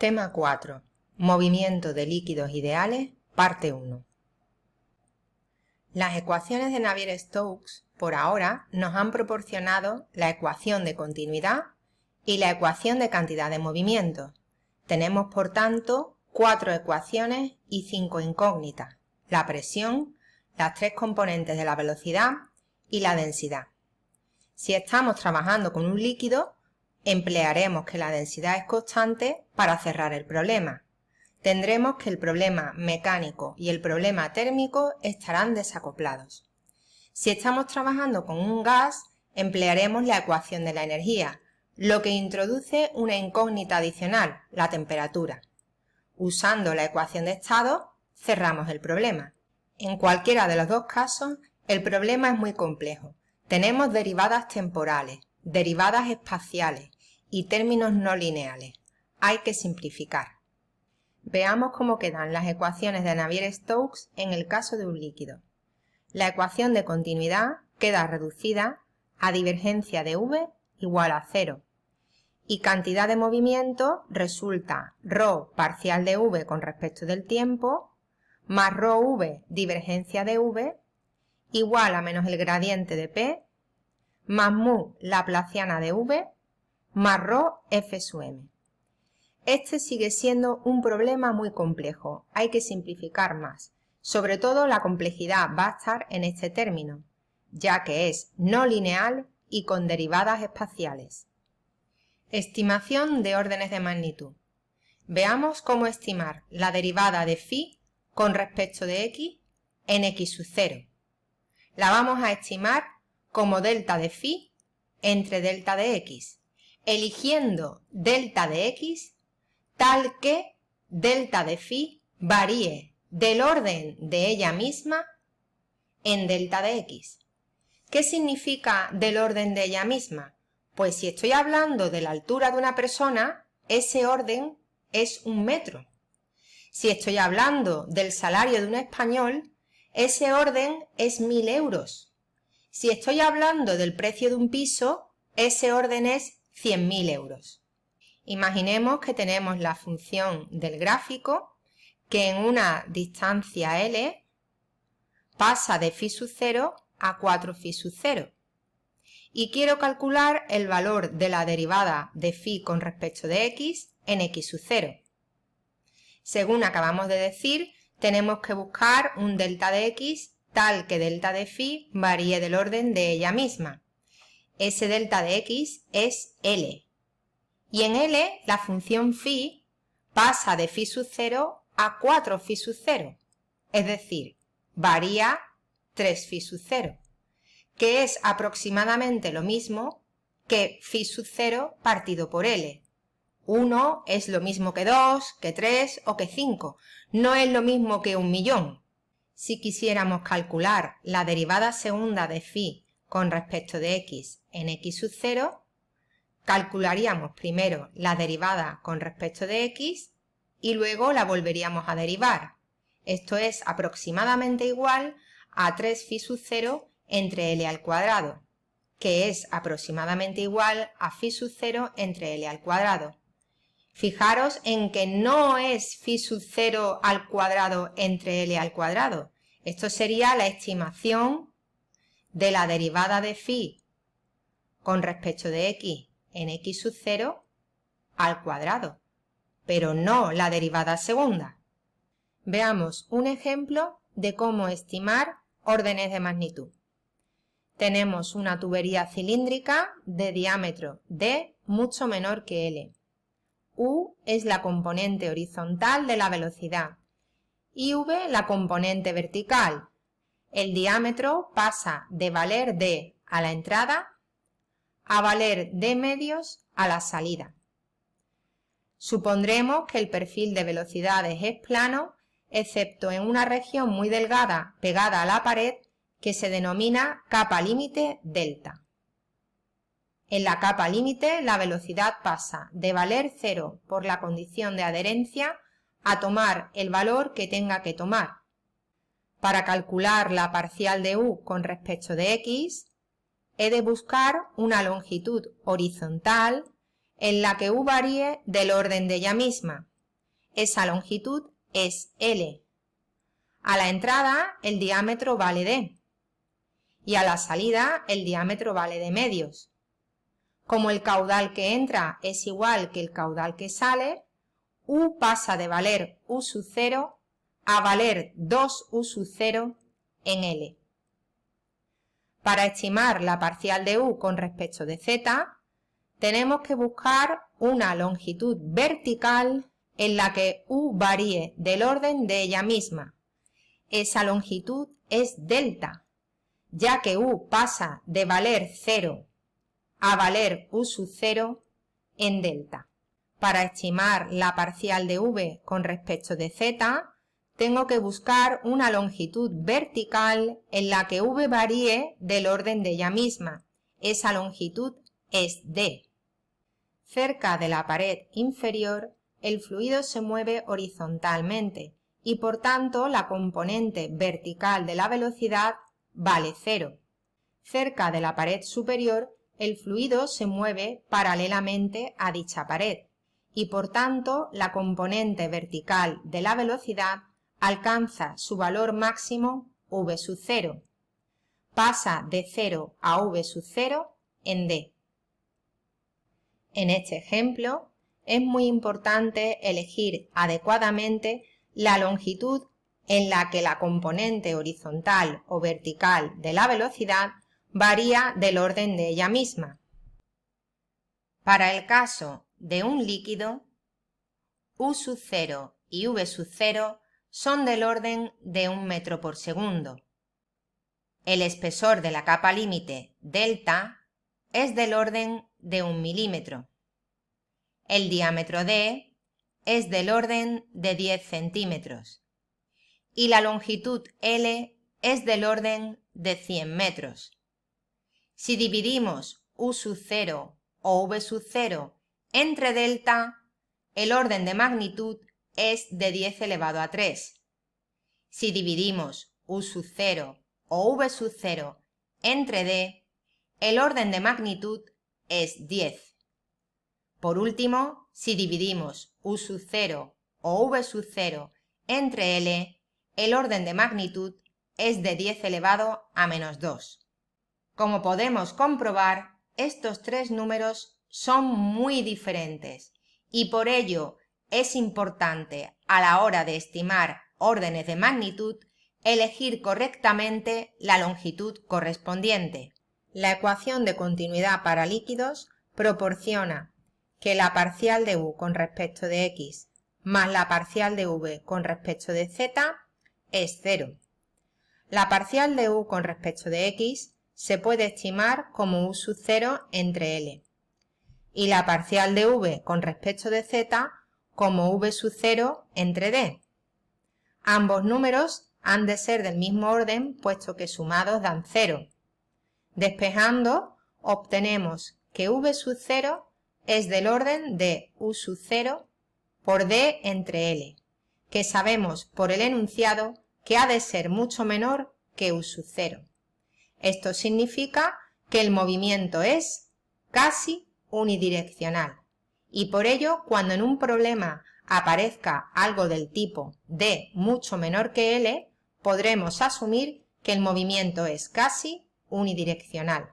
Tema 4. Movimiento de líquidos ideales, parte 1. Las ecuaciones de Navier-Stokes, por ahora, nos han proporcionado la ecuación de continuidad y la ecuación de cantidad de movimiento. Tenemos, por tanto, 4 ecuaciones y 5 incógnitas: la presión, las 3 componentes de la velocidad y la densidad. Si estamos trabajando con un líquido, emplearemos que la densidad es constante para cerrar el problema. Tendremos que el problema mecánico y el problema térmico estarán desacoplados. Si estamos trabajando con un gas, emplearemos la ecuación de la energía, lo que introduce una incógnita adicional, la temperatura. Usando la ecuación de estado, cerramos el problema. En cualquiera de los dos casos, el problema es muy complejo. Tenemos derivadas temporales, derivadas espaciales y términos no lineales. Hay que simplificar. Veamos cómo quedan las ecuaciones de Navier-Stokes en el caso de un líquido. La ecuación de continuidad queda reducida a divergencia de v igual a 0 y cantidad de movimiento resulta ρ parcial de v con respecto del tiempo más ρv divergencia de v igual a menos el gradiente de p más mu laplaciana de v más ρ f sub m. Este sigue siendo un problema muy complejo, hay que simplificar más. Sobre todo la complejidad va a estar en este término, ya que es no lineal y con derivadas espaciales. Estimación de órdenes de magnitud. Veamos cómo estimar la derivada de phi con respecto de x en x sub 0. La vamos a estimar como delta de phi entre delta de x, eligiendo delta de x tal que delta de phi varíe del orden de ella misma en delta de x. ¿Qué significa del orden de ella misma? Pues si estoy hablando de la altura de una persona, ese orden es 1 metro. Si estoy hablando del salario de un español, ese orden es 1000 euros. Si estoy hablando del precio de un piso, ese orden es 100.000 euros. Imaginemos que tenemos la función del gráfico que en una distancia L pasa de phi sub 0 a 4 phi sub 0 y quiero calcular el valor de la derivada de phi con respecto de x en x sub 0. Según acabamos de decir, tenemos que buscar un delta de x tal que delta de phi varíe del orden de ella misma. Ese delta de x es L. Y en L la función phi pasa de phi sub 0 a 4 phi sub 0, es decir, varía 3 phi sub 0, que es aproximadamente lo mismo que phi sub 0 partido por L. 1 es lo mismo que 2, que 3 o que 5, no es lo mismo que 1.000.000. Si quisiéramos calcular la derivada segunda de phi con respecto de x en x sub 0, calcularíamos primero la derivada con respecto de x y luego la volveríamos a derivar. Esto es aproximadamente igual a 3 phi sub 0 entre L al cuadrado, que es aproximadamente igual a phi sub 0 entre L al cuadrado. Fijaros en que no es phi sub 0 al cuadrado entre L al cuadrado. Esto sería la estimación de la derivada de phi con respecto de x en x sub 0 al cuadrado, pero no la derivada segunda. Veamos un ejemplo de cómo estimar órdenes de magnitud. Tenemos una tubería cilíndrica de diámetro d mucho menor que L. U es la componente horizontal de la velocidad y V la componente vertical. El diámetro pasa de valer d a la entrada a valer d medios a la salida. Supondremos que el perfil de velocidades es plano, excepto en una región muy delgada pegada a la pared que se denomina capa límite delta. En la capa límite la velocidad pasa de valer 0 por la condición de adherencia a tomar el valor que tenga que tomar. Para calcular la parcial de u con respecto de x, he de buscar una longitud horizontal en la que u varíe del orden de ella misma, esa longitud es L. A la entrada el diámetro vale D y a la salida el diámetro vale D medios. Como el caudal que entra es igual que el caudal que sale, U pasa de valer U sub 0 a valer 2U sub 0 en L. Para estimar la parcial de U con respecto de Z, tenemos que buscar una longitud vertical en la que U varíe del orden de ella misma. Esa longitud es delta, ya que U pasa de valer 0 a valer U sub 0 en delta. Para estimar la parcial de V con respecto de Z, tengo que buscar una longitud vertical en la que V varíe del orden de ella misma. Esa longitud es D. Cerca de la pared inferior, el fluido se mueve horizontalmente y por tanto la componente vertical de la velocidad vale 0. Cerca de la pared superior, el fluido se mueve paralelamente a dicha pared y por tanto la componente vertical de la velocidad alcanza su valor máximo V sub 0. Pasa de 0 a V sub 0 en D. En este ejemplo, es muy importante elegir adecuadamente la longitud en la que la componente horizontal o vertical de la velocidad varía del orden de ella misma. Para el caso de un líquido, U sub 0 y V sub 0 son del orden de 1 metro por segundo. El espesor de la capa límite, delta, es del orden de 1 milímetro. El diámetro D es del orden de 10 centímetros. Y la longitud L es del orden de 100 metros. Si dividimos U sub 0 o V sub 0 entre delta, el orden de magnitud es de 10 elevado a 3. Si dividimos U sub 0 o V sub 0 entre D, el orden de magnitud es 10. Por último, si dividimos U sub 0 o V sub 0 entre L, el orden de magnitud es de 10 elevado a menos 2. Como podemos comprobar, estos tres números son muy diferentes y por ello es importante a la hora de estimar órdenes de magnitud elegir correctamente la longitud correspondiente. La ecuación de continuidad para líquidos proporciona que la parcial de U con respecto de X más la parcial de V con respecto de Z es 0. La parcial de U con respecto de X se puede estimar como U sub 0 entre L y la parcial de V con respecto de Z como V sub 0 entre D. Ambos números han de ser del mismo orden puesto que sumados dan 0. Despejando, obtenemos que V sub 0 es del orden de U sub 0 por D entre L, que sabemos por el enunciado que ha de ser mucho menor que U sub 0. Esto significa que el movimiento es casi unidireccional y por ello cuando en un problema aparezca algo del tipo D mucho menor que L, podremos asumir que el movimiento es casi unidireccional.